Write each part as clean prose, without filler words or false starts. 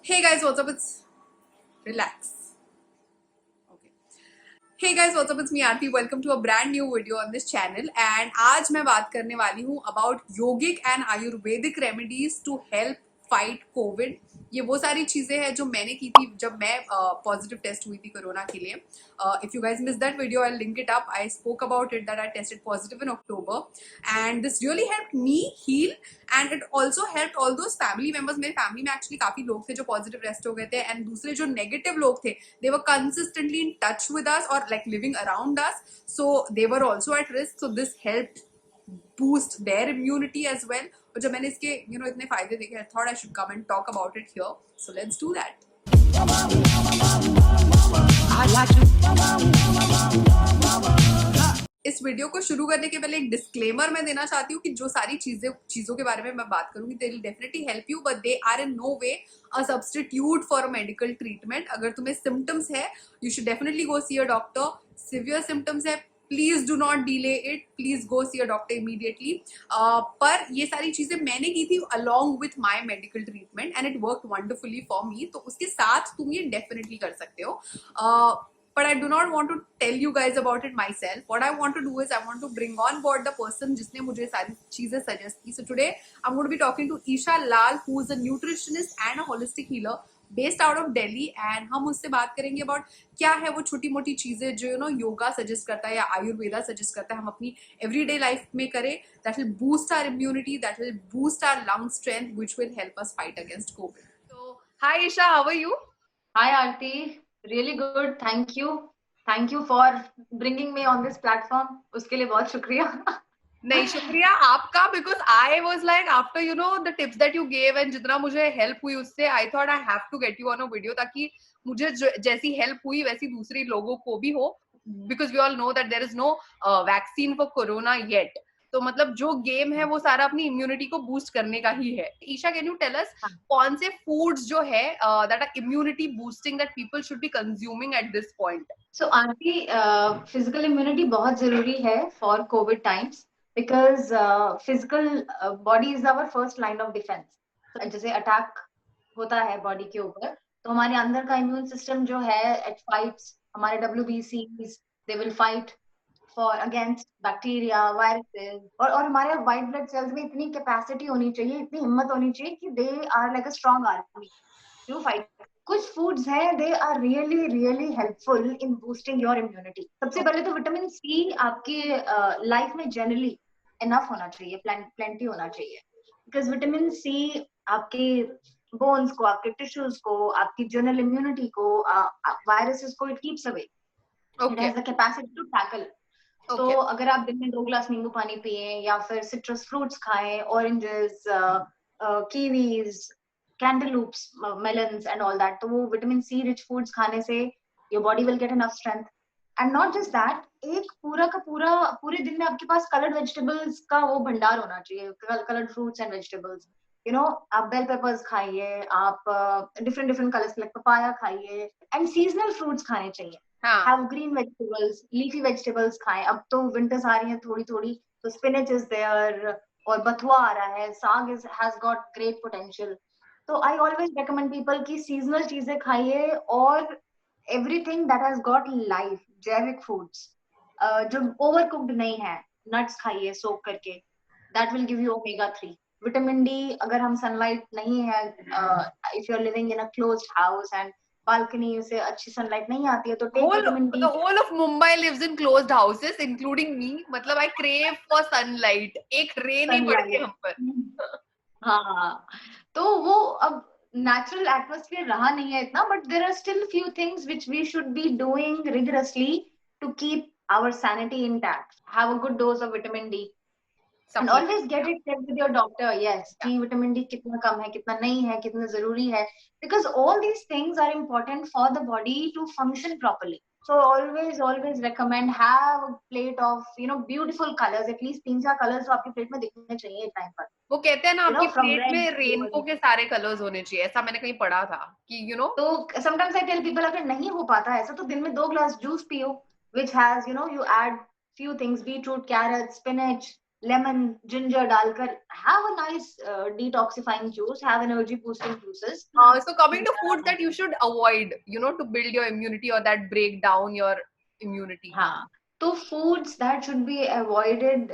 Hey guys, what's up? It's relax. Okay. Hey guys, what's up? It's me Aarti. Welcome to a brand new video on this channel. And आज मैं बात करने वाली हूँ about yogic and Ayurvedic remedies to help fight COVID. ये वो सारी चीजें हैं जो मैंने की थी जब मैं पॉजिटिव टेस्ट हुई थी कोरोना के लिए. If you guys missed that video, I'll link it up. I spoke about it that I tested positive in October, and this really helped me heal. And it also helped all those family members. मेरे family में actually काफी लोग थे जो positive rest हो गए थे, and दूसरे जो नेगेटिव लोग थे they were consistently in touch with us or like living around us, so they were also at risk. So this helped boost their immunity as well. और जब मैंने इसके इतने फायदे देखे, I thought I should come and talk about it here. So let's do that. इस video को शुरू करने के पहले एक डिस्क्लेमर मैं देना चाहती हूँ कि जो सारी चीजों के बारे में मैं बात करूंगी, they will definitely help you, but they are in no way a substitute for a medical treatment. अगर तुम्हें सिम्टम्स है, you should definitely go see a doctor. Severe symptoms है, please do not delay it, please go see a doctor immediately. पर ये सारी चीजें मैंने की थी along with my medical treatment and it work wonderfully for me. तो उसके साथ तुम ये डेफिनेटली कर सकते हो. But I do not want to tell you guys about it myself. What I want to do is I want to bring on board the person जिसने मुझे सारी चीजें suggest की. So today I'm going to be talking to Isha Lal, who is a nutritionist and a holistic healer based out of Delhi, and हम उससे बात करेंगे about क्या है वो छोटी मोटी चीजें जो योगा सजेस्ट करता है या आयुर्वेदा सजेस्ट करता है हम अपनी everyday life में करें. That will boost our immunity, that will boost our lung strength, which will help us fight against COVID. So hi Isha, how are you? Hi Aarti, really good. Thank you for bringing me on this platform. उसके लिए बहुत शुक्रिया. नहीं, शुक्रिया आपका, because I was like after the tips that you gave and जितना मुझे help हुई उससे I thought I have to get you on a video, ताकि मुझे जैसी हेल्प हुई वैसी दूसरी लोगों को भी हो, because we all know that there is no vaccine for corona yet. तो मतलब जो गेम है वो सारा अपनी इम्यूनिटी को बूस्ट करने का ही है. Isha, can you tell us कौन से फूड्स जो है that are immunity boosting that people should be consuming at this point? So Aarti, physical immunity बहुत जरूरी है for COVID times, because physical body is our first line of defence. जैसे attack होता है बॉडी के ऊपर, तो हमारे अंदर का इम्यून सिस्टम जो है इट फाइट्स. हमारे WBCs they will fight for against bacteria, viruses, और हमारे व्हाइट ब्लड सेल्स में इतनी कैपेसिटी होनी चाहिए, इतनी हिम्मत होनी चाहिए कि they are like a strong army to fight. कुछ फूड्स हैं, they are really really helpful in boosting your immunity. सबसे पहले तो विटामिन सी आपके लाइफ में जनरली इनफ होना चाहिए, प्लेंटी होना चाहिए, बिकॉज विटामिन सी आपके बोन्स को, आपके टिश्यूज को, आपकी जनरल इम्यूनिटी को, वायरसेस को it keeps away. It has the capacity to tackle. तो अगर आप दिन में 2 ग्लास नींबू पानी पिए, या फिर सिट्रस फ्रूट्स खाएं, oranges, kiwis, cantaloupes, melons and all that, तो वो विटामिन सी रिच फूड्स खाने से your body will get enough strength. And not just that, एक पूरा का पूरे दिन में आपके पास कलर्ड वेजिटेबल्स का वो भंडार होना चाहिए, कलर्ड फ्रूट्स एंड वेजिटेबल्स. आप बेल पेपर्स खाइए, आप different different colours like papaya खाइए, एंड सीजनल फ्रूट्स खाने चाहिए. Have green vegetables, leafy vegetables खाएं. अब तो विंटर्स आ रही हैं थोड़ी थोड़ी, तो स्पिनच इज देयर, और बथुआ आ रहा है, साग हैज गॉट ग्रेट पोटेंशियल. तो आई ऑलवेज रिकमेंड पीपल की सीजनल चीजें खाइए, और everything that has got life, जैविक फूड्स जो ओवर कुक्ड नहीं है, नट्स खाइए सोक करके, that will give you omega 3. Vitamin D, अगर हम सनलाइट नहीं है, if you are living in a closed house and balcony से अच्छी सनलाइट नहीं आती है, तो take vitamin D. The whole of Mumbai lives in closed houses, including me. मतलब I crave for sunlight. एक रे नहीं पड़ती हम पर. हाँ, तो वो अब नेचुरल एटमोस्फियर रहा नहीं है इतना, but there are still few things which we should be doing rigorously to keep our sanity intact. Have a good dose of vitamin D and always get it check with your doctor. Yes, कि vitamin D कितना कम है, कितना नहीं है, कितना जरूरी है, because all these things are important for the body to function properly. So always recommend have a plate of beautiful colors, at least 3-4 colors तो आपकी प्लेट में दिखने चाहिए एक टाइम पर. वो कहते हैं ना आपकी प्लेट में रेनबो के सारे कलर्स होने चाहिए, ऐसा मैंने कहीं पढ़ा था कि तो sometimes I tell people अगर नहीं हो पाता ऐसा, तो दिन में 2 ग्लास जूस पियो, which has you add few things, beetroot, carrot, spinach, lemon, ginger डालकर have a nice detoxifying juice, have energy boosting juices. So coming to foods that you should avoid, to build your immunity or that break down your immunity. हाँ, तो foods that should be avoided,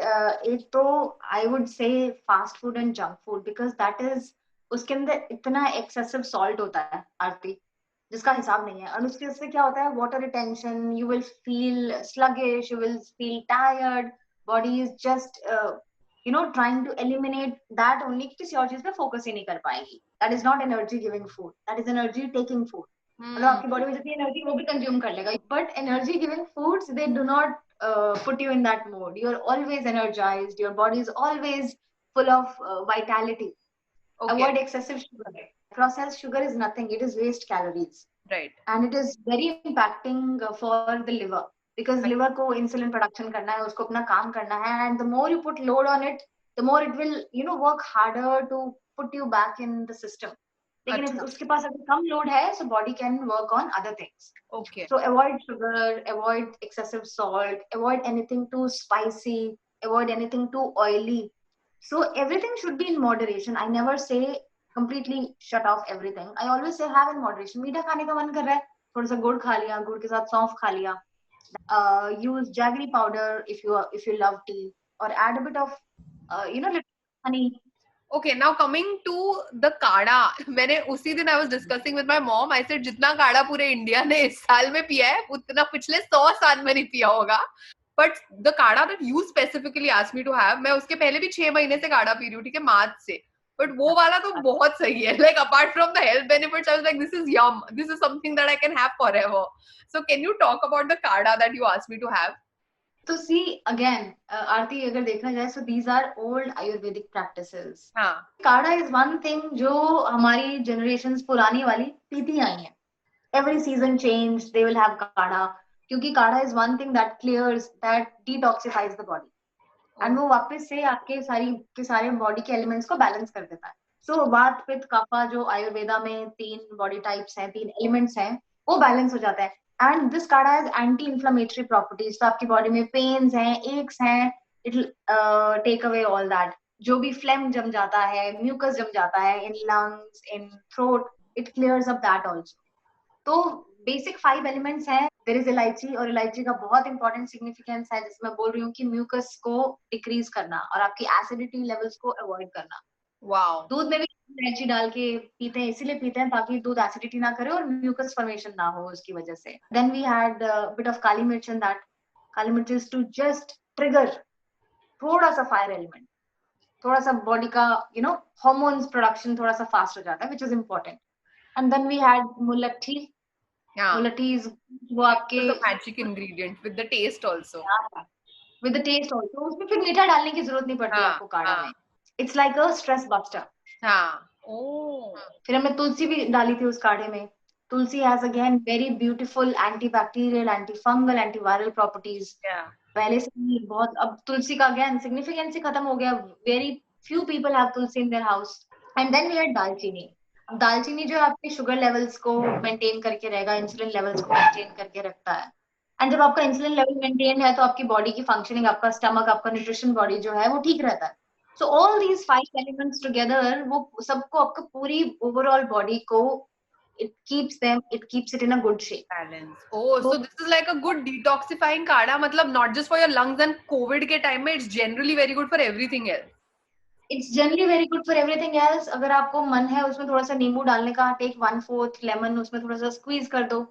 एक तो I would say fast food and junk food, because that is, उसके अंदर इतना excessive salt होता है आरती, जिसका हिसाब नहीं है। और उसके से क्या होता है, water retention, you will feel sluggish, you will feel tired, body is just trying to eliminate that only, किसी और चीज पे focus ही नहीं कर पाएगी। That is not energy giving food, that is energy taking food। मतलब आपकी बॉडी में जितनी एनर्जी वो भी कंज्यूम कर लेगा, but energy giving foods they do not put you in that mode. You're always energized, your body is always full of vitality. Okay. Avoid excessive sugar. Processed sugar is nothing, it is waste calories. Right. And it is very impacting for the liver, because Right. liver को insulin production करना है, उसको अपना काम करना है, and the more you put load on it, the more it will work harder to put you back in the system. लेकिन अच्छा. उसके पास अगर कम लोड है, so body can work on other things. Okay. So avoid sugar, avoid excessive salt, avoid anything too spicy, avoid anything too oily. So everything should be in moderation. I never say completely shut off everything. I always say have in moderation. मीठा खाने का मन कर रहा है, थोड़ा सा गुड़ खा लिया, गुड़ के साथ सौंफ खा लिया. Use jaggery powder if you love tea, or add a bit of little honey. Okay, now coming to the काढ़ा, मैंने उसी दिन I was discussing with my mom. I said जितना काढ़ा पूरे इंडिया ने इस साल में पिया है उतना पिछले 100 साल में नहीं पिया होगा. But the काढ़ा that you specifically asked me to have, मैं उसके पहले भी 6 महीने से काढ़ा पी रही हूँ, ठीक है, मार्च से. But वो वाला तो बहुत सही है. Like apart from the health benefits, I was like, this is yum. This is something that I can have forever. So can you talk about the काढ़ा that you asked me to have? तो see again आरती, अगर देखा जाए, so these are old Ayurvedic practices. हाँ. Kadha is one thing जो हमारी generations पुरानी वाली पीती आई हैं. Every season change they will have काढ़ा, क्योंकि काढ़ा is one thing that clears, that detoxifies the body, and वो वापस से आपके सारे बॉडी के एलिमेंट्स को बैलेंस कर देता है. सो वात पित्त कफा, जो आयुर्वेदा में 3 बॉडी टाइप्स हैं, 3 एलिमेंट्स हैं, वो बैलेंस हो जाता है. And this kadha has anti inflammatory properties. तो आपकी बॉडी में पेन्स हैं, एक्स हैं, it will take away all that. जो भी फ्लेम जम जाता है, म्यूकस जम जाता है in lungs, in throat, it clears up that also. तो बेसिक 5 एलिमेंट्स हैं. देयर इज इलायची, और इलायची का बहुत इंपॉर्टेंट सिग्निफिकेंस है, जिसमें बोल रही हूँ कि म्यूकस को डिक्रीज करना और आपकी एसिडिटी लेवल्स को अवॉइड करना. Wow. दूध में भी इलायची डाल के पीते हैं, इसीलिए पीते हैं ताकि दूध एसिडिटी ना करे और म्यूकस फॉर्मेशन ना हो उसकी वजह से. Then we had bit of kali mirch in that. काली मिर्च इज टू जस्ट ट्रिगर थोड़ा सा फायर एलिमेंट, थोड़ा सा बॉडी का हार्मोन्स प्रोडक्शन थोड़ा सा फास्ट हो जाता है, which is important. And then we had mulethi. Yeah. Mulethi is वो आपके The magic ingredient with the taste also. With the taste also. उसमें फिर मीठा डालने की जरूरत नहीं पड़ती आपको काढ़ा में. It's like a stress buster. हाँ. Oh. फिर हमने तुलसी भी डाली थी उस काढ़े में. Tulsi has again very beautiful antibacterial, anti fungal, antiviral properties. Yeah. पहले से ही बहुत, अब तुलसी का अगेन सिग्निफिकेंस ही खत्म हो गया. Very few people have tulsi in their house. And then we had dalchini. दालचीनी जो आपके शुगर लेवल्स को मेंटेन करके रहेगा, इंसुलिन लेवल्स को मेंटेन करके रखता है. एंड जब आपका इंसुलिन लेवल मेंटेन है तो आपकी बॉडी की फंक्शनिंग, आपका स्टमक, आपका न्यूट्रिशन बॉडी जो है वो ठीक रहता है. So all these 5 elements together, वो सबको आपको पूरी ओवरऑल बॉडी को it keeps it in a good shape. Balance. Oh, so this is like a good detoxifying काढ़ा, मतलब not just for your lungs and COVID के time में, it's generally very good for everything else. It's generally very good for everything else. अगर आपको मन है उसमें थोड़ा सा नींबू डालने का, take 1/4 lemon उसमें थोड़ा सा squeeze कर दो.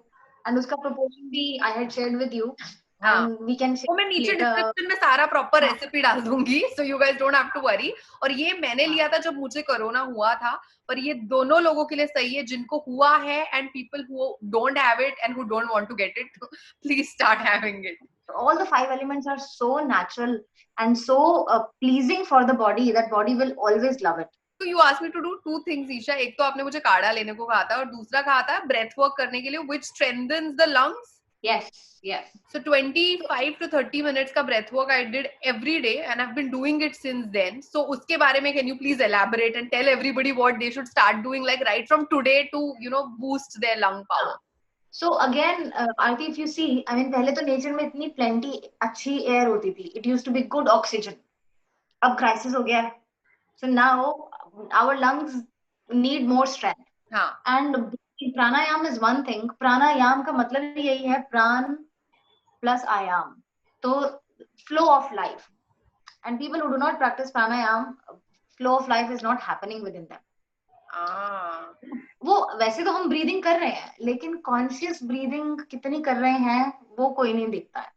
And उसका proportion भी I had shared with you. हाँ. We can वो मैं नीचे डिस्क्रिप्शन में सारा प्रॉपर रेसिपी डाल दूंगी, so you guys don't have to worry. और ये मैंने लिया था जब मुझे कोरोना हुआ था, पर ये दोनों लोगों के लिए सही है, जिनको हुआ है and people who don't have it and who don't want to get it, please start having it. All the 5 elements are so natural and so pleasing for the body that body will always love it. So you asked me to do 2 things, Isha. एक तो आपने मुझे काढ़ा लेने को कहा था और दूसरा कहा था breath work करने के लिए, which strengthens the lungs. Yes. So 25 to 30 minutes का breath work I did every day and I've been doing it since then. So उसके बारे में can you please elaborate and tell everybody what they should start doing, like right from today to boost their lung power. So again, Aarti, if you see, I mean, पहले तो nature में इतनी plenty अच्छी air होती थी. It used to be good oxygen. अब crisis हो गया है, so now our lungs need more strength. हाँ. And pranayam is one thing. Pranayam का मतलब यही है, प्राण plus ayam, तो flow of life. And people who do not practice pranayam, flow of life is not happening within them. वो वैसे तो हम ब्रीदिंग कर रहे हैं, लेकिन कॉन्शियस ब्रीदिंग कितनी कर रहे हैं वो कोई नहीं दिखता है.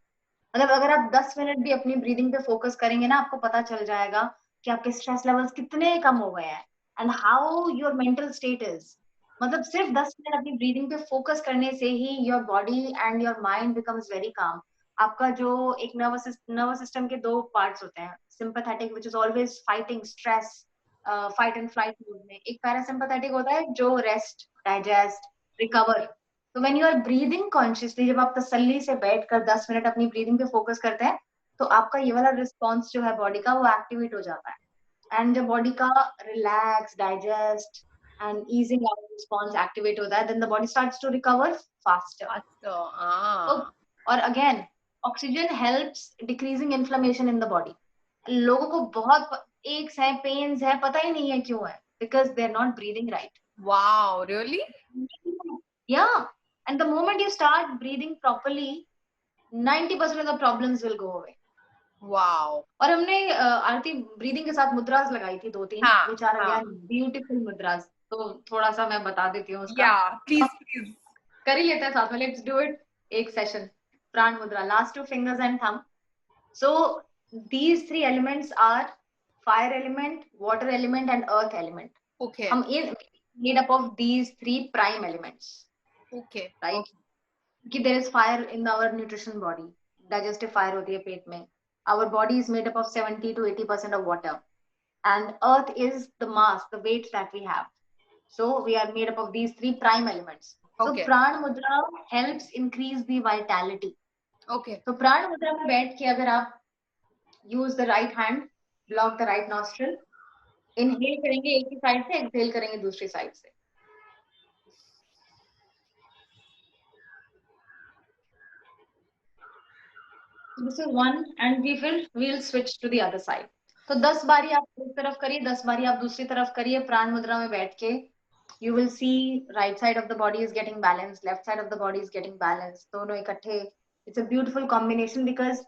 मतलब अगर आप 10 मिनट भी अपनी ब्रीदिंग पे फोकस करेंगे ना, आपको पता चल जाएगा कि आपके स्ट्रेस लेवल्स कितने कम हो गए हैं and how your mental state is. मतलब सिर्फ 10 मिनट अपनी ब्रीदिंग पे फोकस करने से ही your body and your mind becomes very calm. आपका जो एक नर्वस सिस्टम के दो पार्ट्स होते हैं, sympathetic which is always fighting stress, fight and flight mode में, एक पैरासिम्पैथेटिक होता है जो रेस्ट, डाइजेस्ट, रिकवर. तो when you are breathing consciously, जब आप तसल्ली से बैठकर 10 मिनट अपनी ब्रीदिंग पे फोकस करते हैं, तो आपका ये वाला रिस्पॉन्स जो है बॉडी का, वो एक्टिवेट हो जाता है. एंड जब बॉडी का relax, digest and easing out response activate होता है, then the body starts to recover faster. और again, oxygen helps decreasing inflammation in the body. लोगों को बहुत एक्स है, पेन्स है, पता ही नहीं है क्यों है, because they are not breathing right. Wow, really? Yeah. And the moment you start breathing properly, 90% of the problems will go away. Wow. और हमने आरती ब्रीदिंग के साथ मुद्रास लगाई थी 2-3, हाँ, which are हाँ. again beautiful मुद्रास. तो थोड़ा सा मैं बता देती हूँ उसका. Yeah, please. कर ही लेते हैं साथ में. Let's do it. एक सेशन. प्राण मुद्रा. Last 2 fingers and thumb. So these 3 elements are fire element, water element and earth element. Okay. हम made up of these 3 prime elements. Okay. Right? कि there is fire in our nutrition body. Digestive fire होती है पेट में. Our body is made up of 70 to 80% of water. And earth is the mass, the weight that we have. So we are made up of these 3 prime elements. Okay. So Pran Mudra helps increase the vitality. Okay. So Pran Mudra में बैठ के अगर आप use the right hand, block the right nostril, inhale करेंगे एक ही side से, exhale करेंगे दूसरी साइड से. This is one, and we'll switch to the other side. तो 10 बारी आप एक तरफ करिए, 10 बारी आप दूसरी तरफ करिए. प्राण मुद्रा में बैठ के you will see right side of the body is getting balanced, left side of the body is getting balanced. दोनों इकट्ठे. It's a beautiful combination because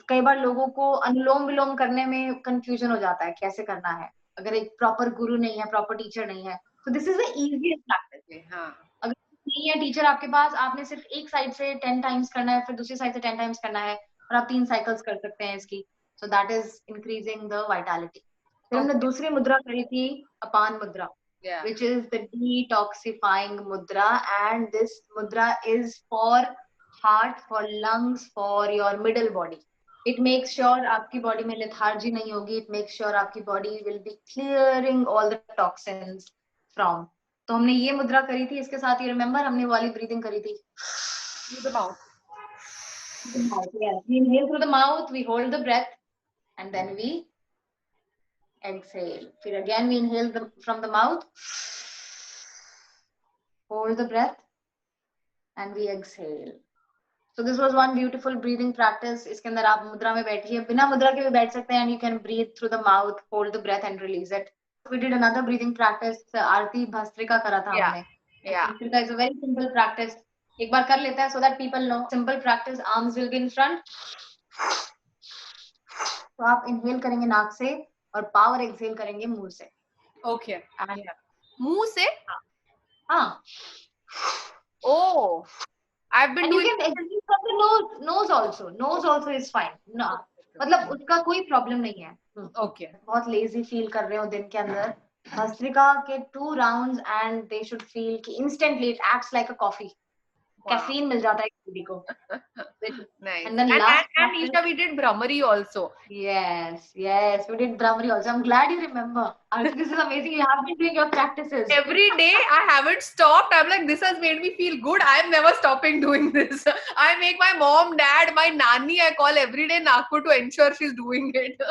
कई बार लोगों को अनुलोम विलोम करने में confusion हो जाता है, कैसे करना है अगर एक proper गुरु नहीं है, proper teacher नहीं है. So this is the easiest practice. हाँ. अगर नहीं है टीचर आपके पास, आपने सिर्फ एक साइड से 10 टाइम्स करना है, फिर दूसरी साइड से 10 टाइम्स करना है, और आप 3 साइकिल्स कर सकते हैं इसकी. So that is increasing the vitality. फिर हमने दूसरी मुद्रा करी थी अपान मुद्रा, which is the detoxifying mudra, and this mudra is for heart, for lungs, for your middle body. It makes sure आपकी बॉडी में lethargy नहीं होगी. It makes sure आपकी body will be clearing all the toxins from. तो हमने ये मुद्रा करी थी. इसके साथ ये रिमेम्बर हमने वाली ब्रीदिंग करी थी. Through the mouth. Yes. We inhale through the mouth, we hold the breath, and then we exhale. Then again we inhale from the mouth, hold the breath, and we exhale. So this was one beautiful breathing practice. इसके अंदर आप मुद्रा में बैठिए, बिना मुद्रा के भी बैठ सकते हैं, and you can breathe through the mouth, hold the breath and release it. We did another breathing practice. आरती भस्त्रिका करा था हमने. Bhastrika is a very simple practice. एक बार कर लेता है so that people know. Simple practice. Arms will be in front. तो आप inhale करेंगे नाक से और power exhale करेंगे मुंह से. Okay. मुंह से? हाँ. Oh. I've been doing. You can exhale from the nose also. Nose also is fine. No. मतलब उसका कोई प्रॉब्लम नहीं है. Okay. बहुत लेजी फील कर रहे हो दिन के अंदर, भस्त्रिका के 2 rounds and they should feel कि instantly it acts like a coffee. Caffeine मिल जाता है बॉडी को. Nice. And then and Isha, we did Brahmari also. Yes, we did Brahmari also. I'm glad you remember. This is amazing. You have been doing your practices. Every day I haven't stopped. I'm like, this has made me feel good. I'm never stopping doing this. I make my mom, dad, my nanny, I call every day Nagpur to ensure she's doing it.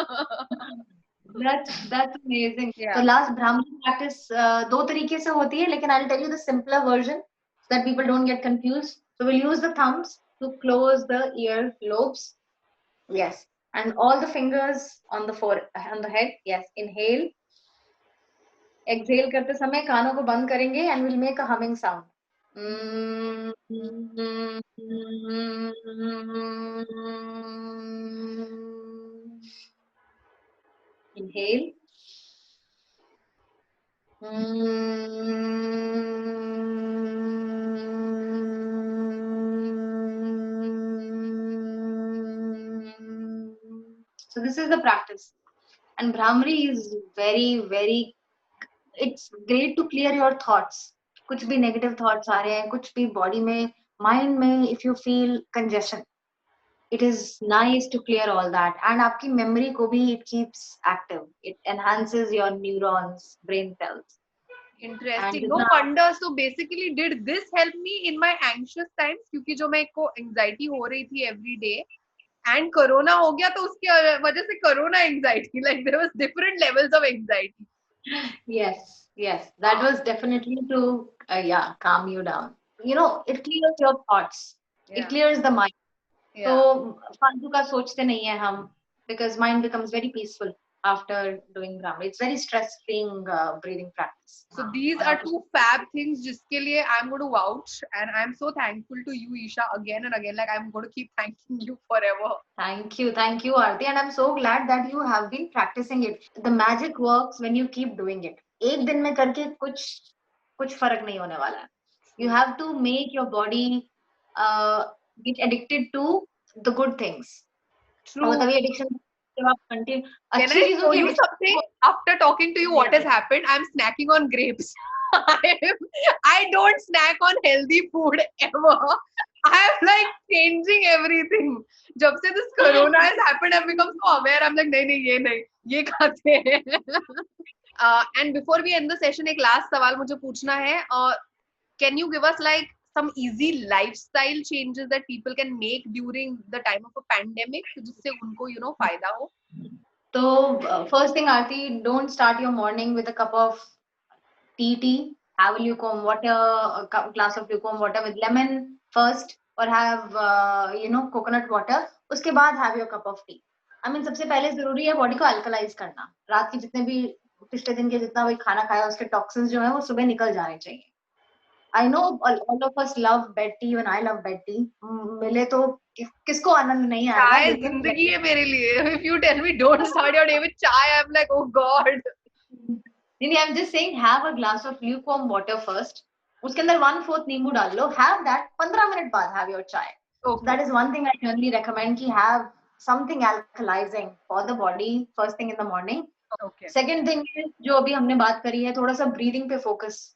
That's amazing. Yeah. So last Brahmari practice 2 तरीके से होती है, लेकिन I'll tell you the simpler version so that people don't get confused. So we'll use the thumbs to close the ear lobes. Yes. and all the fingers on the head. Yes, inhale. Exhale करते समय कानों को बंद करेंगे and we'll make a humming sound. Inhale. So this is the practice. And Brahmari is very, very, it's great to clear your thoughts. कुछ भी negative thoughts आ रहे हैं, कुछ भी body में, mind में, if you feel congestion, it is nice to clear all that. And आपकी memory को भी it keeps active. It enhances your neurons, brain cells. Interesting. And No जितना wonder. So basically, did this help me in my anxious times? क्योंकि जो मैं को anxiety हो रही थी every day, and corona हो गया तो उसकी वजह से corona anxiety, like there was different levels of anxiety. yes, that was definitely to calm you down. You know, it clears your thoughts. Yeah. It clears the mind. Yeah. So फालतू का सोचते नहीं है हम, because mind becomes very peaceful after doing Brahmari. It's very stress-freeing breathing practice. So these are two fab things जिसके लिए I'm going to vouch, and I'm so thankful to you, Isha, again and again. Like I'm going to keep thanking you forever. Thank you, Aarti, and I'm so glad that you have been practicing it. The magic works when you keep doing it. एक दिन में करके कुछ फर्क नहीं होने वाला है. You have to make your body get addicted to the good things. True. और तभी addiction जब आप continue Can अच्छी I चीजों show की you addiction something? After talking to you, what has happened? I'm snacking on grapes. I don't snack on healthy food ever. I'm like changing everything. जब से this corona has happened, I've become so aware. I'm like नहीं ये खाते हैं. And before we end the session, एक last सवाल मुझे पूछना है. Can you give us like some easy lifestyle changes that people can make during the time of a pandemic, जिससे उनको फायदा हो? So first thing, Aarti, don't start your morning with a cup of tea. Have a lukewarm water, a glass of lukewarm water with lemon first, or have coconut water. उसके बाद have your cup of tea. I mean, सबसे पहले जरूरी है body को अल्कलाइज करना. रात के जितने भी पिछले दिन के जितना भी खाना खाया उसके टॉक्सिन्स जो है वो सुबह निकल जाने चाहिए. I know all of us love bed tea, even I love bed tea. मिले तो किसको आनंद नहीं आएगा. चाय जिंदगी है मेरे लिए. If you tell me don't start your day with chai, I'm like, oh God. I'm just saying, have a glass of lukewarm water first. उसके अंदर 1/4 नींबू डाल लो. Have that. 15 मिनट बाद have your chai. Okay. So that is one thing I generally recommend. कि have something alkalizing for the body first thing in the morning. Okay. Second thing is जो अभी हमने बात करी है, थोड़ा सा breathing पे focus.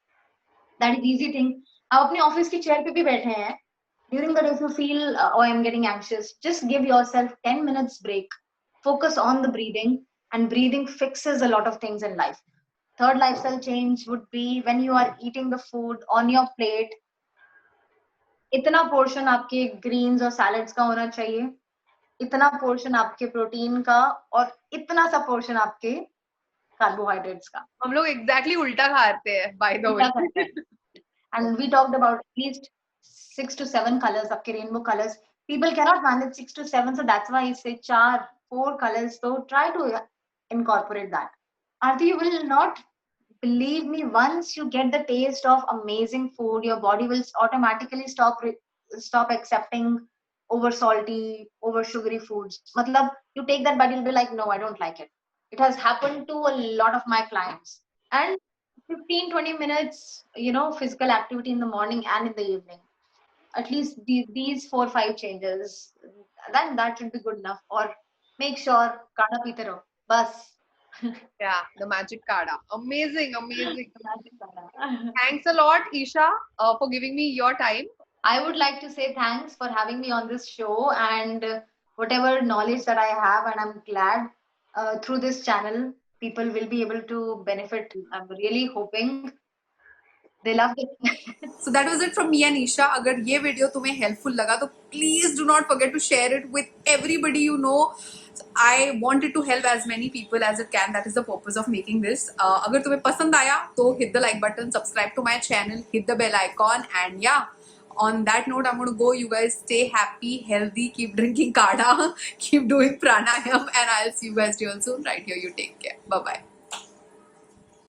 That is easy thing. आप अपने ऑफिस की चेयर पे भी बैठे हैं. During the day, if you feel, oh, I'm getting anxious, just give yourself 10 minutes break. Focus on the breathing, and breathing fixes a lot of things in life. Third lifestyle change would be when you are eating the food on your plate, इतना portion आपके greens और salads का होना चाहिए, इतना portion आपके protein का, और इतना सा portion आपके carbohydrates का. हम लोग exactly उल्टा खाते हैं, by the way. And we talked about at least 6 to 7 colors, आपके rainbow colors. People cannot manage 6 to 7, so that's why I say 4 colors. So try to incorporate that. Aarti, you will not believe me, once you get the taste of amazing food, your body will automatically stop accepting over salty, over sugary foods. Matlab, you take that bite, you'll be like, no, I don't like it. It has happened to a lot of my clients. And 15-20 minutes, physical activity in the morning and in the evening. At least these 4-5 changes, then that should be good enough. Or make sure kada peete raho. Bas. Yeah, the magic kada. Amazing. The magic kada. Thanks a lot, Isha, for giving me your time. I would like to say thanks for having me on this show, and whatever knowledge that I have, and I'm glad through this channel, people will be able to benefit. I'm really hoping they love it. So that was it from me and Isha. अगर ये video तुम्हें helpful लगा तो please do not forget to share it with everybody you know. I wanted to help as many people as it can. That is the purpose of making this. अगर तुम्हें पसंद आया तो hit the like button, subscribe to my channel, hit the bell icon, and yeah, On that note, I'm going to go. You guys stay happy, healthy, keep drinking kada, keep doing pranayam, and I'll see you guys real soon right here. You take care. Bye bye.